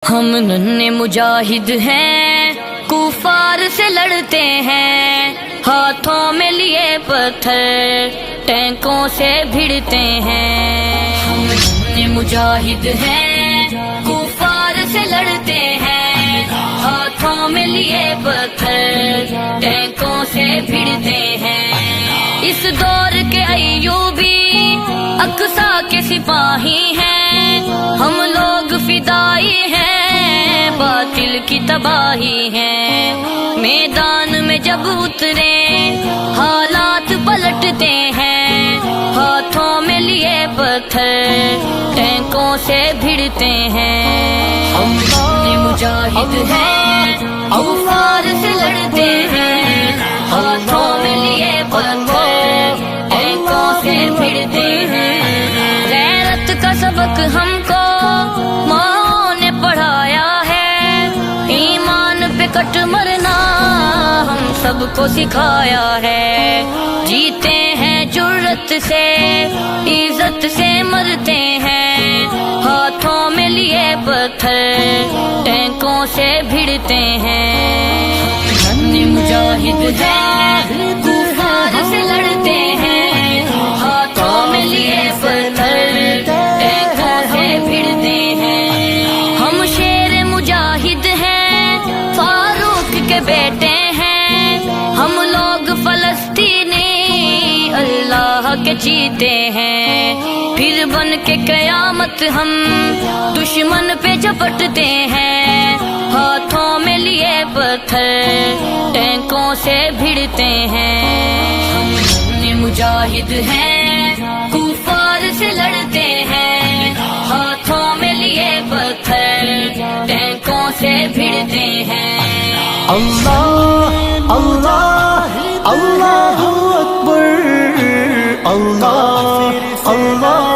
ہم ننھے مجاہد ہیں، کفار سے لڑتے ہیں، ہاتھوں میں لیے پتھر ٹینکوں سے بھڑتے ہیں۔ ہم ننھے مجاہد ہیں، کفار سے لڑتے ہیں، ہاتھوں میں لیے پتھر ٹینکوں سے بھڑتے ہیں۔ اس دور کے ایوبی اقصی کے سپاہی ہیں، ہم لوگ فدائی ہیں، باطل کی تباہی ہے۔ میدان میں جب اترے حالات پلٹتے ہیں، ہاتھوں میں لیے پتھر ٹینکوں سے بھڑتے ہیں۔ ہم مجاہد ہیں، کفار سے لڑتے ہیں، ہاتھوں میں لیے پتھر ٹینکوں سے بھڑتے ہیں۔ غیرت کا سبق ہم کو ماں نے پڑھایا ہے، ایمان پہ کٹ مرنا ہم سب کو سکھایا ہے۔ جیتے ہیں جرت سے، عزت سے مرتے ہیں، ہاتھوں میں لیے پتھر ٹینکوں سے بھڑتے ہیں۔ ہم مجاہد ہیں، کفار سے لڑتے ہیں، ہاتھوں میں لیے پتھر ٹینکوں سے بھڑتے ہیں۔ ہم شیر مجاہد ہیں، فاروق کے بیٹے ہیں، ہم لوگ فلسطینی اللہ کے چیتے ہیں۔ پھر بن کے قیامت ہم دشمن پہ جھپٹتے ہیں، ہاتھوں میں لیے پتھر ٹینکوں سے بھڑتے ہیں۔ ہم مجاہد ہیں، کفار سے لڑتے ہیں، ہاتھوں میں لیے پتھر ٹینکوں سے بھڑتے ہیں۔ اللہ اللہ اللہ اکبر، اللہ اللہ